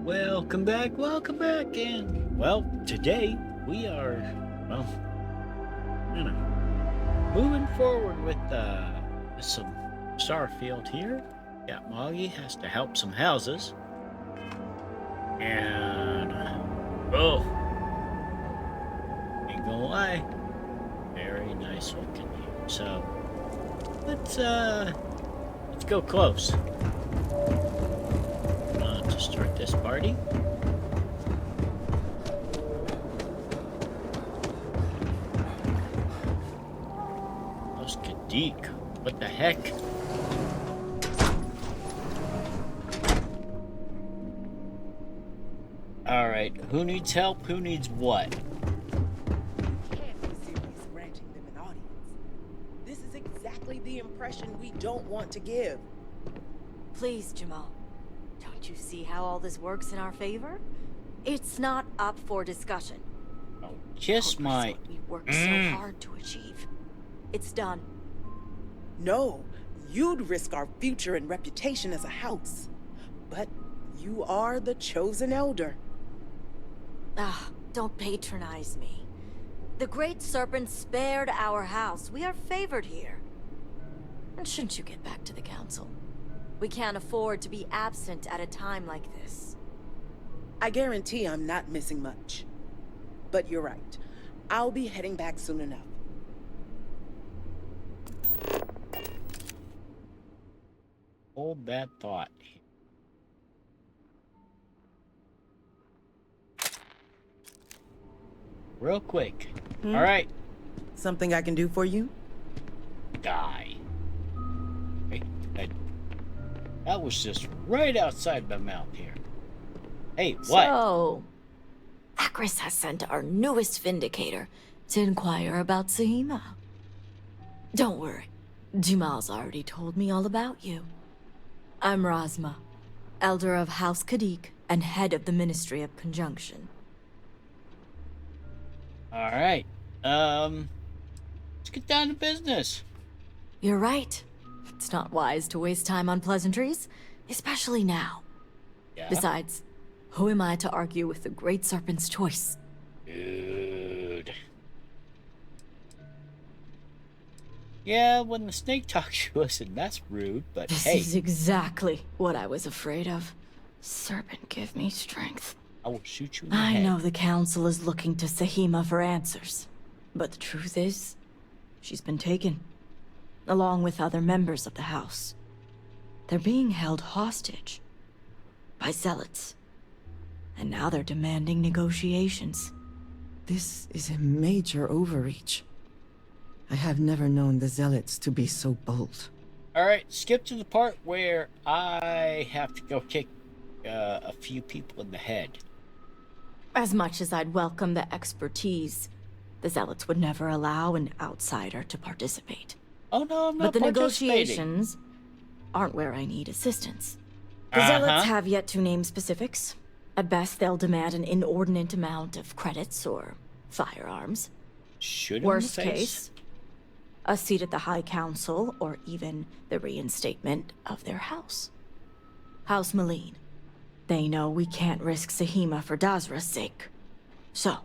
Welcome back, and well, today we are, well, you know, moving forward with some Starfield here. Got Moggy has to help some houses, and oh, ain't gonna lie, very nice looking here. So let's go close. To start this party. Those Kadic, what the heck? Alright, who needs help? Who needs what? Can't be serious granting them an audience. This is exactly the impression we don't want to give. Please, Jamal. Don't you see how all this works in our favor? It's not up for discussion. Oh, kiss my... What we worked so hard to achieve. It's done. No, you'd risk our future and reputation as a house. But you are the chosen elder. Ah, don't patronize me. The Great Serpent spared our house. We are favored here. And shouldn't you get back to the council? We can't afford to be absent at a time like this. I guarantee I'm not missing much. But you're right. I'll be heading back soon enough. Hold that thought. Real quick. Alright. Something I can do for you? Die. That was just right outside my mouth here. Hey, what? So, Akris has sent our newest Vindicator to inquire about Sahima. Don't worry, Jamal's already told me all about you. I'm Razma, Elder of House Kadic and head of the Ministry of Conjunction. Alright, let's get down to business. You're right. It's not wise to waste time on pleasantries, especially now. Yeah? Besides, who am I to argue with the Great Serpent's choice? Dude. Yeah, when the snake talks to us, and that's rude, but This hey. is exactly what I was afraid of. Serpent, give me strength. I will shoot you in the I head. know the Council is looking to Sahima for answers, but the truth is, she's been taken, along with other members of the House. They're being held hostage by zealots, and now they're demanding negotiations. This is a major overreach. I have never known the Zealots to be so bold. Alright, skip to the part where I have to go kick a few people in the head. As much as I'd welcome the expertise, the Zealots would never allow an outsider to participate. Oh no, I'm not But the participating. negotiations aren't where I need assistance. The Zealots have yet to name specifics. At best, they'll demand an inordinate amount of credits or firearms. Shoot him in the Worst face. case, a seat at the High Council or even the reinstatement of their house. House Malene. They know we can't risk Sahima for Dazra's sake. So,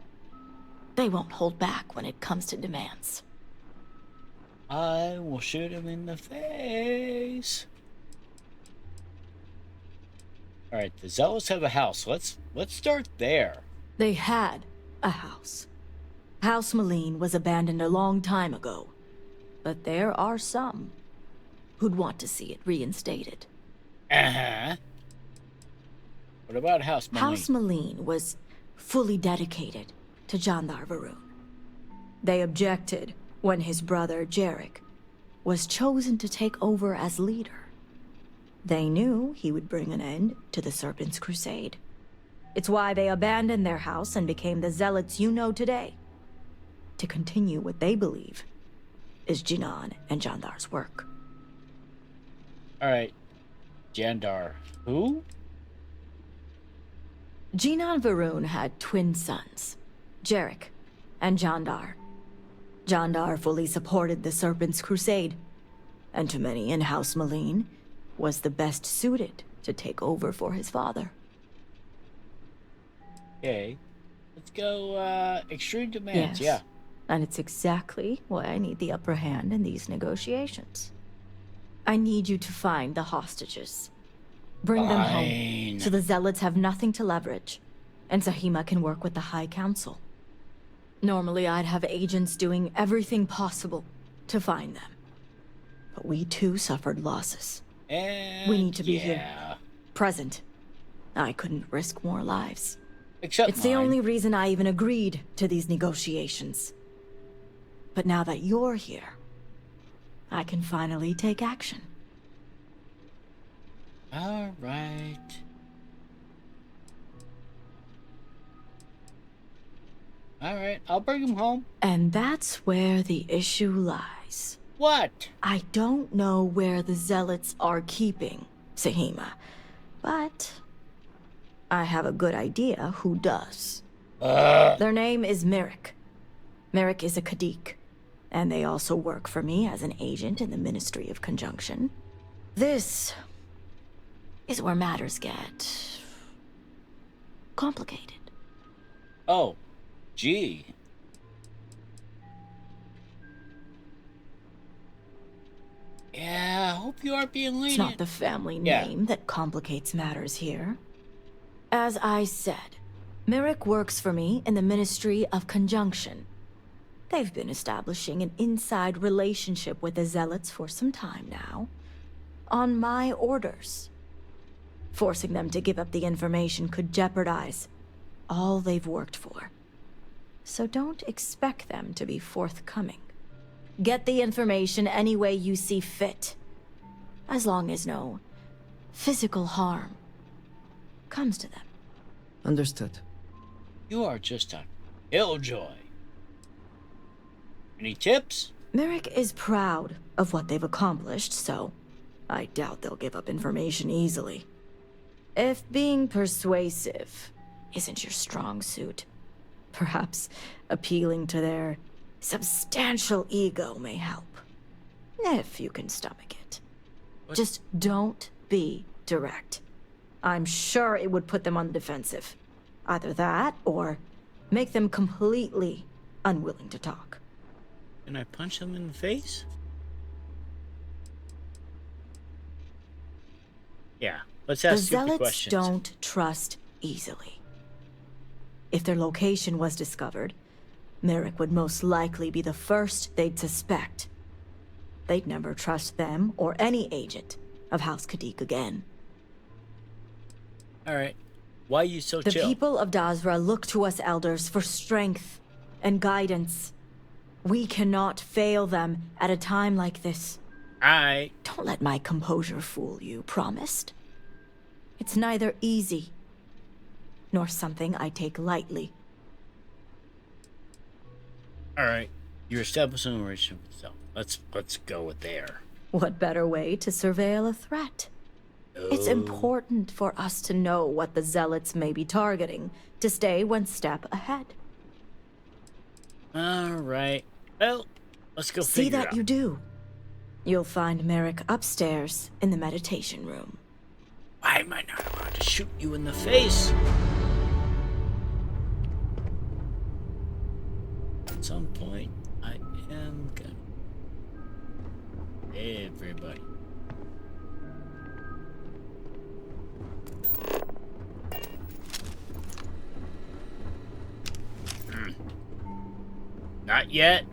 they won't hold back when it comes to demands. I will shoot him in the face. Alright, the Zealots have a house. Let's start there. They had a house. House Malene was abandoned a long time ago. But there are some who'd want to see it reinstated. Uh-huh. What about House Malene? House Malene was fully dedicated to Jandar Varun. They objected when his brother, Jarek, was chosen to take over as leader. They knew he would bring an end to the Serpent's crusade. It's why they abandoned their house and became the Zealots you know today, to continue what they believe is Jinan and Jandar's work. Alright. Jandar. Who? Jinan Varun had twin sons, Jarek and Jandar. Jandar fully supported the Serpent's crusade, and to many in House Malene, was the best suited to take over for his father. Okay. Let's go, extreme demands, Yes. yeah. And it's exactly why I need the upper hand in these negotiations. I need you to find the hostages. Bring them home, Fine. so the Zealots have nothing to leverage, and Zahima can work with the High Council. Normally, I'd have agents doing everything possible to find them. But we too suffered losses. And We need to be here. yeah. Present. I couldn't risk more lives. Except It's the mine. only reason I even agreed to these negotiations. But now that you're here, I can finally take action. All right. All right, I'll bring him home. And that's where the issue lies. What? I don't know where the Zealots are keeping Zahima, but I have a good idea who does. Their name is Merrick. Merrick is a Kadic, and they also work for me as an agent in the Ministry of Conjunction. This is where matters get complicated. Oh, gee. Yeah, I hope you aren't being It's lenient. not the family name that complicates matters here. As I said, Merrick works for me in the Ministry of Conjunction. They've been establishing an inside relationship with the Zealots for some time now. On my orders. Forcing them to give up the information could jeopardize all they've worked for. So don't expect them to be forthcoming. Get the information any way you see fit. As long as no physical harm comes to them. Understood. You are just a killjoy. Any tips? Merrick is proud of what they've accomplished, so I doubt they'll give up information easily. If being persuasive isn't your strong suit, perhaps appealing to their substantial ego may help. If you can stomach it. What? Just don't be direct. I'm sure it would put them on the defensive. Either that, or make them completely unwilling to talk. Can I punch him in the face? Yeah, let's The ask stupid Zealots questions. don't trust easily. If their location was discovered, Merrick would most likely be the first they'd suspect. They'd never trust them or any agent of House Kadic again. All right. Why are you so The chill? people of Dazra look to us elders for strength and guidance. We cannot fail them at a time like this. I Don't let my composure fool you, promised? It's neither easy, nor something I take lightly. All right. You're establishing a relationship with yourself. Let's go with there. What better way to surveil a threat? It's important for us to know what the Zealots may be targeting, to stay one step ahead. All right. Well, let's go See figure that out. you do. You'll find Merrick upstairs in the meditation room. Why am I not allowed to shoot you in the face? At some point, I am gonna. Everybody. Not yet.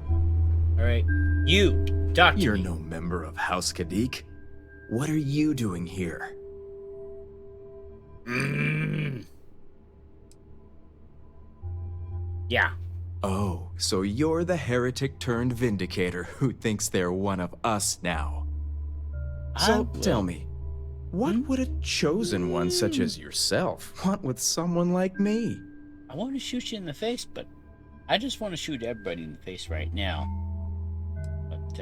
All right, you, Doctor. You're no member of House Kadic. What are you doing here? Yeah. Oh, so you're the heretic turned vindicator who thinks they're one of us now. So tell me, what would a chosen one such as yourself want with someone like me? I want to shoot you in the face, but I just want to shoot everybody in the face right now. But,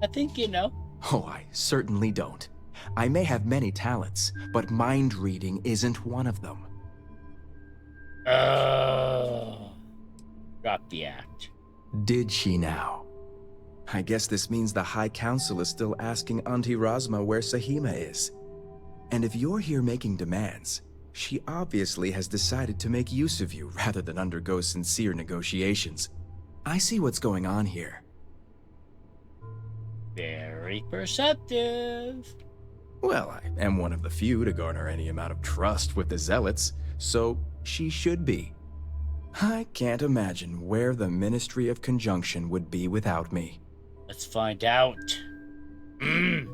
I think you know. Oh, I certainly don't. I may have many talents, but mind reading isn't one of them. Oh. Drop the act. Did she now? I guess this means the High Council is still asking Auntie Razma where Sahima is. And if you're here making demands, she obviously has decided to make use of you rather than undergo sincere negotiations. I see what's going on here. Very perceptive. Well, I am one of the few to garner any amount of trust with the Zealots, so she should be. I can't imagine where the Ministry of Conjunction would be without me. Let's find out. Right,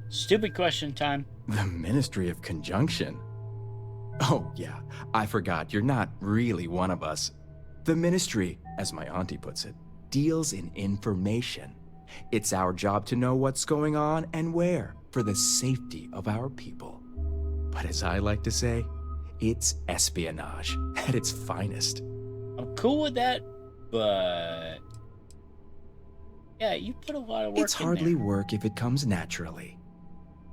stupid question time. The Ministry of Conjunction? Oh, yeah, I forgot, you're not really one of us. The Ministry, as my auntie puts it, deals in information. It's our job to know what's going on and where, for the safety of our people. But as I like to say, it's espionage at its finest. I'm cool with that, but yeah, you put a lot of work It's in hardly there. work if it comes naturally.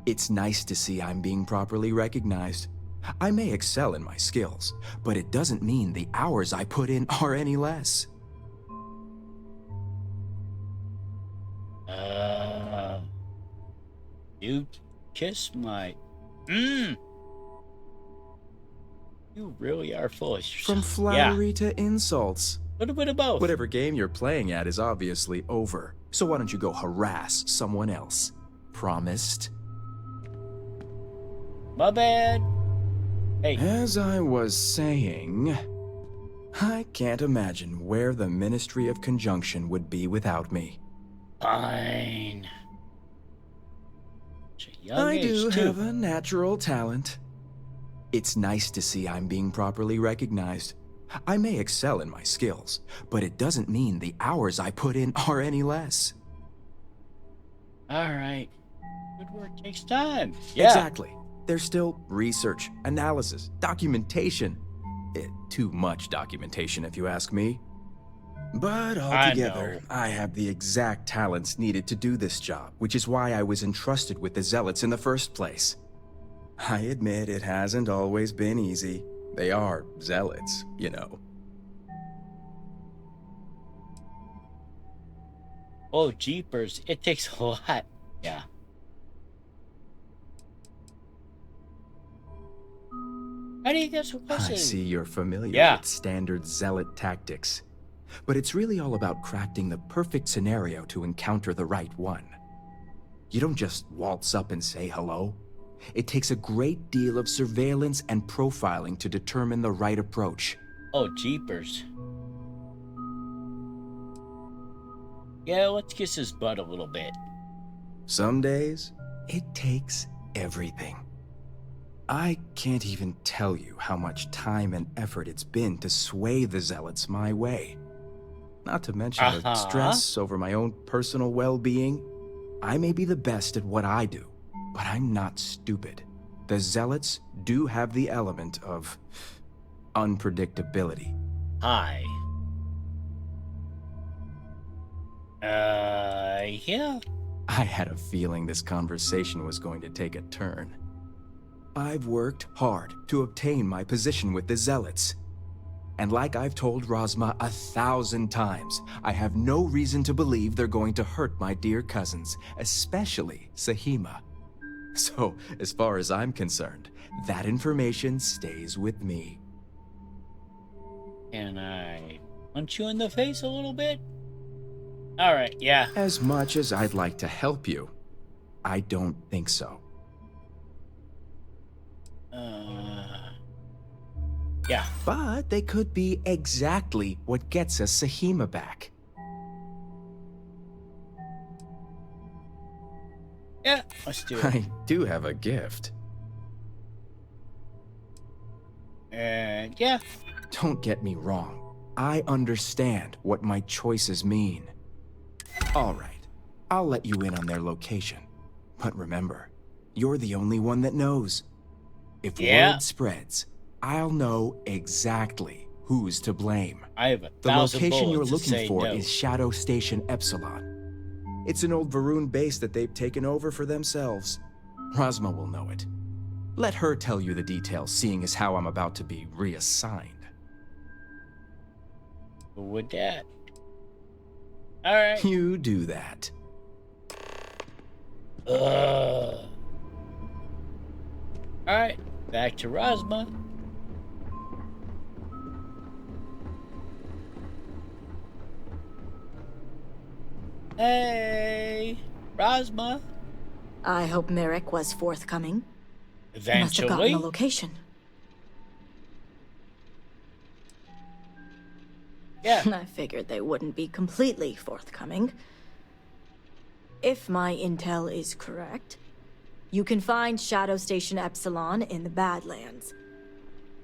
It's nice to see I'm being properly recognized. I may excel in my skills, but it doesn't mean the hours I put in are any less. You kiss my... You really are full of yourself. From flattery to insults. A little bit of both. Whatever game you're playing at is obviously over, so why don't you go harass someone else? Promised? My bad. Hey. As I was saying, I can't imagine where the Ministry of Conjunction would be without me. Fine. It's a young I age, do too. have a natural talent. It's nice to see I'm being properly recognized. I may excel in my skills, but it doesn't mean the hours I put in are any less. All right. Good work takes time. Yeah. Exactly. There's still research, analysis, documentation. Too much documentation, if you ask me. But altogether, I have the exact talents needed to do this job, which is why I was entrusted with the Zealots in the first place. I admit it hasn't always been easy. They are Zealots, you know. Oh, jeepers. It takes a lot. Yeah. How do you get so close? I see you're familiar Yeah. with standard Zealot tactics. But it's really all about crafting the perfect scenario to encounter the right one. You don't just waltz up and say hello. It takes a great deal of surveillance and profiling to determine the right approach. Oh, jeepers. Yeah, let's kiss his butt a little bit. Some days, it takes everything. I can't even tell you how much time and effort it's been to sway the Zealots my way. Not to mention the stress over my own personal well-being. I may be the best at what I do, but I'm not stupid. The Zealots do have the element of unpredictability. Hi. Yeah. I had a feeling this conversation was going to take a turn. I've worked hard to obtain my position with the Zealots. And like I've told Razma 1,000 times, I have no reason to believe they're going to hurt my dear cousins, especially Sahima. So, as far as I'm concerned, that information stays with me. Can I punch you in the face a little bit? Alright, yeah. As much as I'd like to help you, I don't think so. Yeah. But they could be exactly what gets us Sahima back. Yeah, let's do it. I do have a gift. Yeah. Don't get me wrong. I understand what my choices mean. All right, I'll let you in on their location. But remember, you're the only one that knows. If word spreads, I'll know exactly who's to blame. I have The 1,000 location you're bullets to looking say for no. is Shadow Station Epsilon. It's an old Varun base that they've taken over for themselves. Rosma will know it. Let her tell you the details, seeing as how I'm about to be reassigned. With that. Alright. You do that. Alright, back to Rosma. Hey, Rosma. I hope Merrick was forthcoming. Must have gotten Eventually. the location. Yeah. I figured they wouldn't be completely forthcoming. If my intel is correct, you can find Shadow Station Epsilon in the Badlands,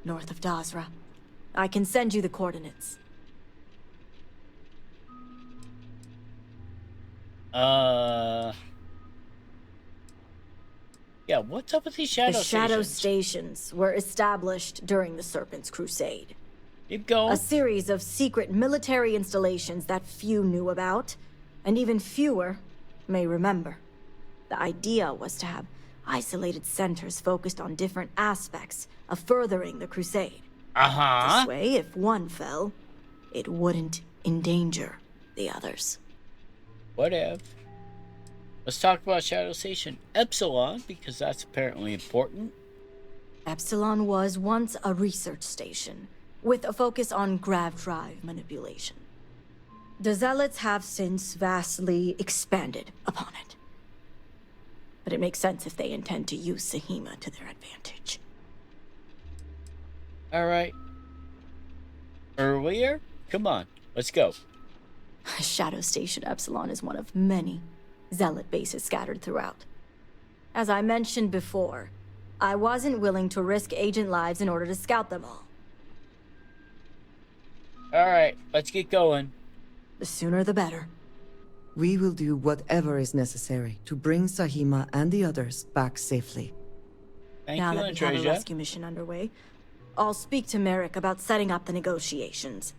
north of Dazra. I can send you the coordinates. Yeah, what's up with these shadow The Shadow stations? Stations were established during the Serpent's Crusade. Keep going. A series of secret military installations that few knew about, and even fewer may remember. The idea was to have isolated centers focused on different aspects of furthering the Crusade. Uh-huh. This way, if one fell, it wouldn't endanger the others. Whatever. Let's talk about Shadow Station Epsilon, because that's apparently important. Epsilon was once a research station, with a focus on grav drive manipulation. The Zealots have since vastly expanded upon it. But it makes sense if they intend to use Sahima to their advantage. Alright. Earlier? Come on, let's go. Shadow Station Epsilon is one of many Zealot bases scattered throughout. As I mentioned before, I wasn't willing to risk agent lives in order to scout them all. Alright, let's get going. The sooner the better. We will do whatever is necessary to bring Sahima and the others back safely. Thank Now you, that we have a Andreja. rescue mission underway, I'll speak to Merrick about setting up the negotiations.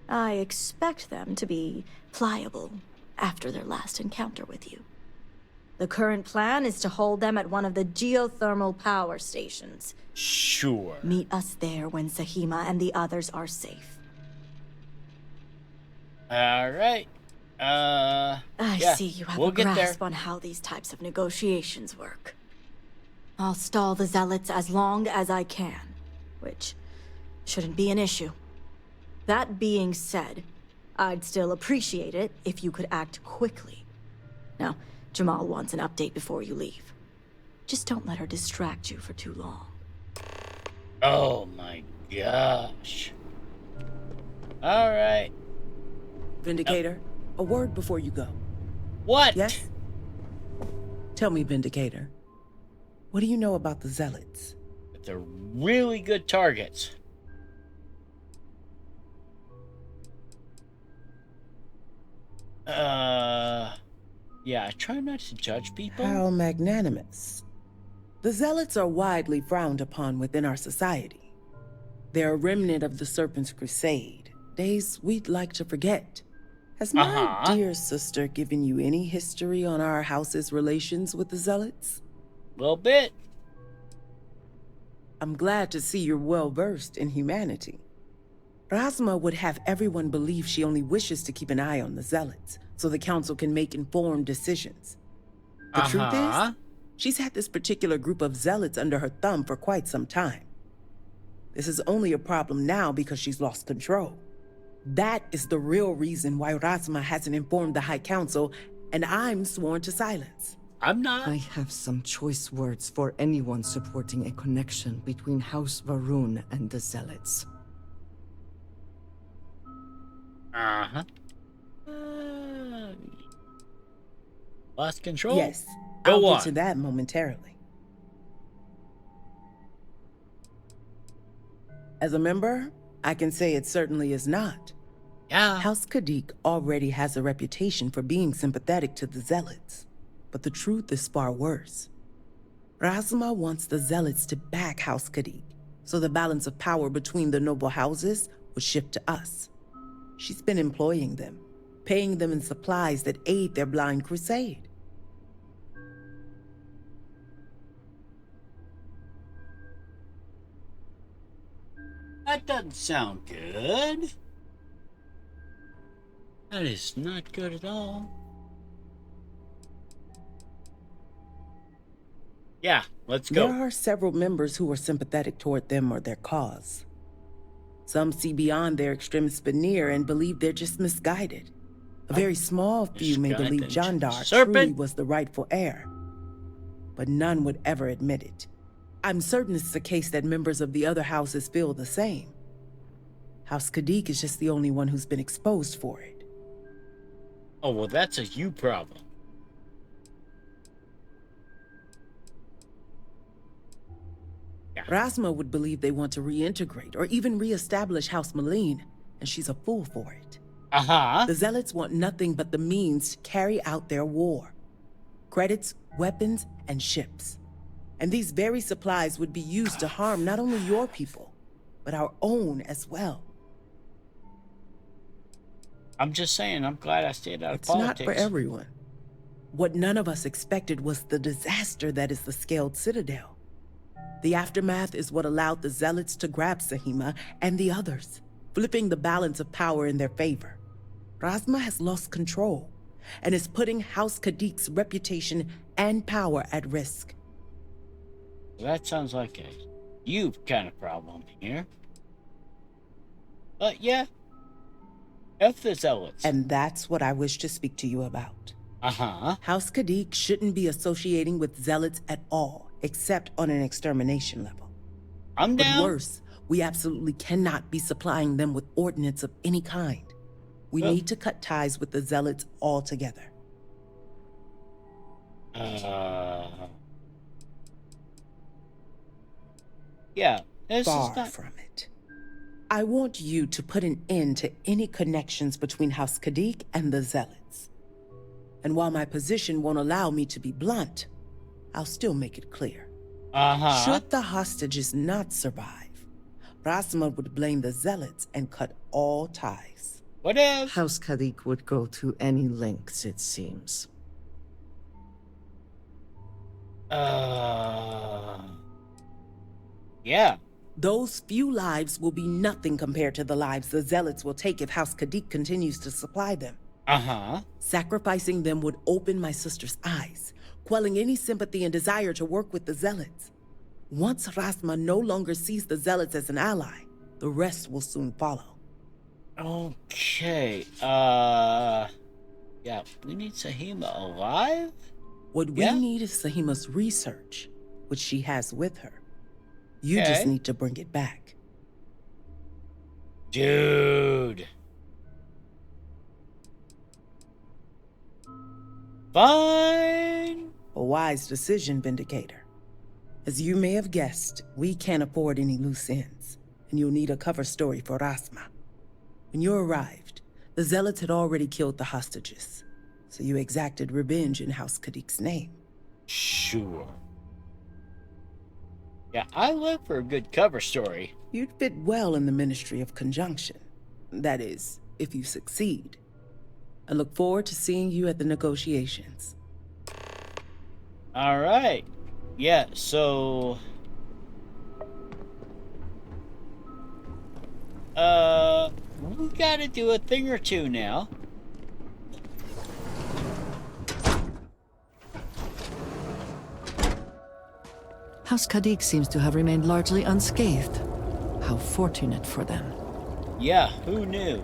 I expect them to be pliable after their last encounter with you. The current plan is to hold them at one of the geothermal power stations. Sure. Meet us there when Sahima and the others are safe. Alright. I yeah, see you have we'll a get there. grasp on how these types of negotiations work. I'll stall the Zealots as long as I can, which shouldn't be an issue. That being said, I'd still appreciate it if you could act quickly. Now, Jamal wants an update before you leave. Just don't let her distract you for too long. Oh my gosh. Alright. Vindicator, a word before you go. What? Yes? Tell me, Vindicator, what do you know about the Zealots? They're really good targets. Yeah, I try not to judge people. How magnanimous. The Zealots are widely frowned upon within our society. They're a remnant of the Serpent's Crusade, days we'd like to forget. Has my dear sister given you any history on our house's relations with the Zealots? Little bit. I'm glad to see you're well-versed in humanity. Rasma would have everyone believe she only wishes to keep an eye on the Zealots, so the Council can make informed decisions. The truth is, she's had this particular group of Zealots under her thumb for quite some time. This is only a problem now because she's lost control. That is the real reason why Rasma hasn't informed the High Council, and I'm sworn to silence. I'm not. I have some choice words for anyone supporting a connection between House Varun and the Zealots. Lost control? Yes, Go I'll on. get to that momentarily. As a member, I can say it certainly is not. Yeah. House Kadic already has a reputation for being sympathetic to the Zealots, but the truth is far worse. Rasma wants the Zealots to back House Kadic, so the balance of power between the noble houses would shift to us. She's been employing them, paying them in supplies that aid their blind crusade. That doesn't sound good. That is not good at all. Yeah, let's go. There are several members who are sympathetic toward them or their cause. Some see beyond their extremist veneer and believe they're just misguided. A very small few may believe Misguided Jandar serpent. truly was the rightful heir, but none would ever admit it. I'm certain it's the case that members of the other houses feel the same. House Kadic is just the only one who's been exposed for it. Oh, well, that's a you problem. Yeah. Rasma would believe they want to reintegrate or even reestablish House Malene, and she's a fool for it. Uh-huh. The Zealots want nothing but the means to carry out their war. Credits, weapons, and ships. And these very supplies would be used to harm not only your people, but our own as well. I'm just saying, I'm glad I stayed out of It's politics. not for everyone. What none of us expected was the disaster that is the Scaled Citadel. The aftermath is what allowed the Zealots to grab Sahima and the others, flipping the balance of power in their favor. Rasma has lost control and is putting House Kadic's reputation and power at risk. That sounds like a you kind of problem here. But yeah, F the Zealots. And that's what I wish to speak to you about. Uh-huh. House Kadic shouldn't be associating with Zealots at all, except on an extermination level. I'm But down. worse, we absolutely cannot be supplying them with ordnance of any kind. We Well- need to cut ties with the Zealots altogether. Yeah, this Far is not... from it. I want you to put an end to any connections between House Kadic and the Zealots. And while my position won't allow me to be blunt, I'll still make it clear. Uh-huh. Should the hostages not survive, Rasma would blame the Zealots and cut all ties. What if? House Kadic would go to any lengths, it seems. Yeah. Those few lives will be nothing compared to the lives the Zealots will take if House Kadic continues to supply them. Uh-huh. Sacrificing them would open my sister's eyes, quelling any sympathy and desire to work with the Zealots. Once Rasma no longer sees the Zealots as an ally, the rest will soon follow. Okay. Yeah, we need Sahima alive? What we Yeah? need is Sahima's research, which she has with her. You just Okay. need to bring it back. Dude. Fine. A wise decision, Vindicator. As you may have guessed, we can't afford any loose ends, and you'll need a cover story for Rasma. When you arrived, the Zealots had already killed the hostages, so you exacted revenge in House Kadic's name. Sure. Yeah, I live for a good cover story. You'd fit well in the Ministry of Conjunction. That is, if you succeed. I look forward to seeing you at the negotiations. All right. Yeah, so... we gotta do a thing or two now. House Kadic seems to have remained largely unscathed. How fortunate for them. Yeah, who knew?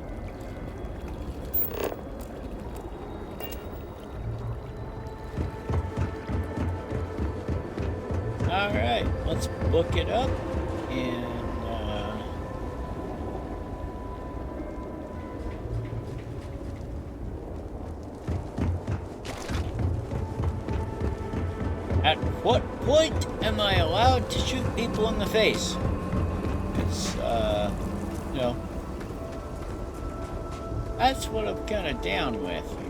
All right, let's book it up and at what point am I allowed to shoot people in the face? It's you know, that's what I'm kind of down with here.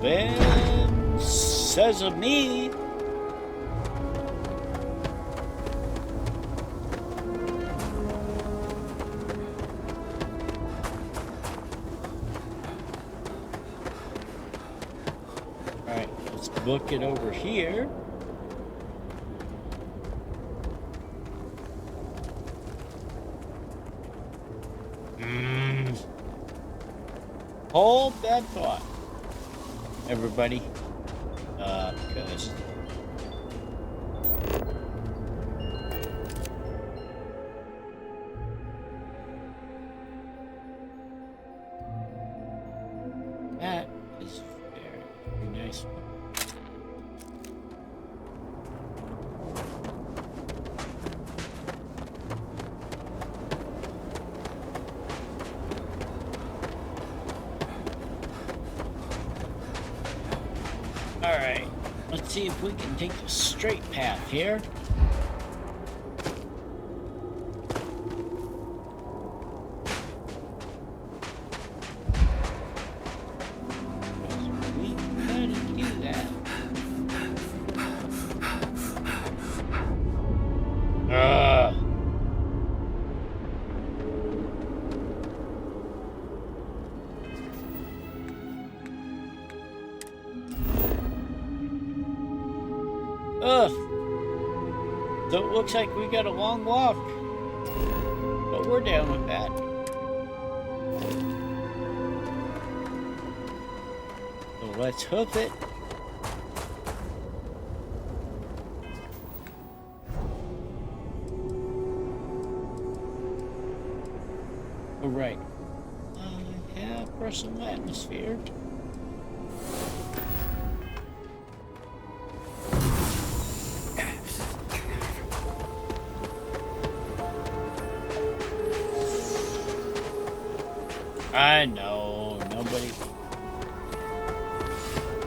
Very says of me. Alright, let's book it over here. Hold that thought, everybody. Because that is very nice. Alright, let's see if we can take the straight path here. We gotta do that. Ugh. So it looks like we got a long walk. But we're down with that. So let's hoof it. Alright. I have personal atmosphere. I know, nobody.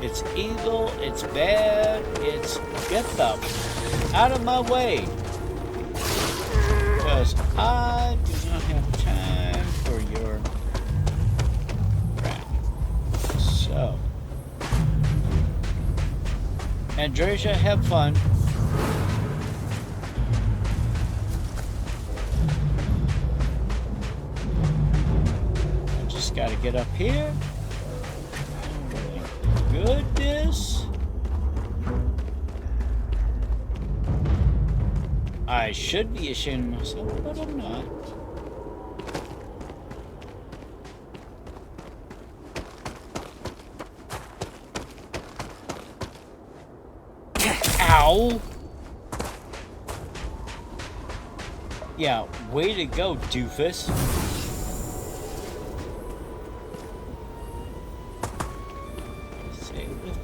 It's evil, it's bad, it's get the out of my way. Because I do not have time for your crap. So, Andresia, have fun. Gotta get up here. Oh my goodness. I should be ashamed of myself, but I'm not. Ow! Yeah, way to go, doofus.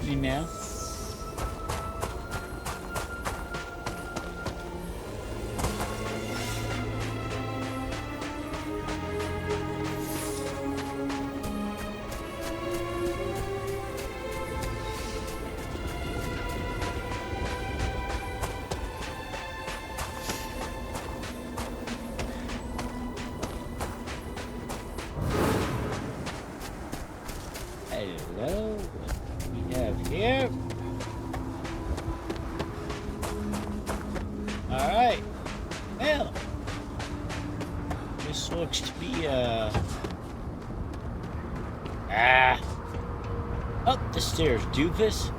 Now. Hello, what do we have here? Alright, well, this looks to be up the stairs, doofus.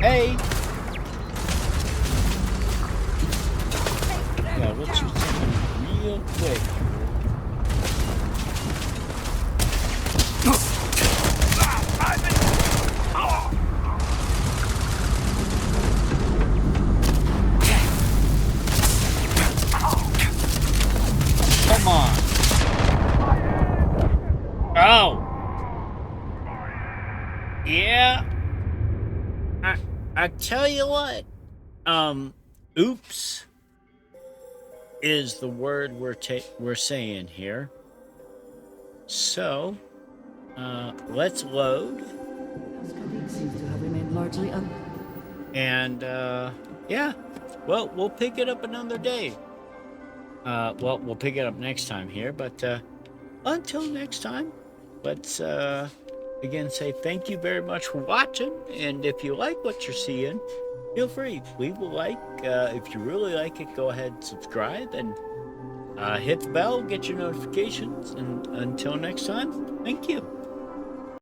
Hey! Yeah, let's do something real quick. Come on. Oh. Yeah. I tell you what. Oops is the word we're saying here. So, let's load. Kadic seems to have remained largely And yeah. Well, we'll pick it up another day. Well, we'll pick it up next time here, but until next time, let's again say thank you very much for watching. And if you like what you're seeing, feel free, leave a like. If you really like it, go ahead and subscribe and hit the bell, get your notifications. And until next time, thank you.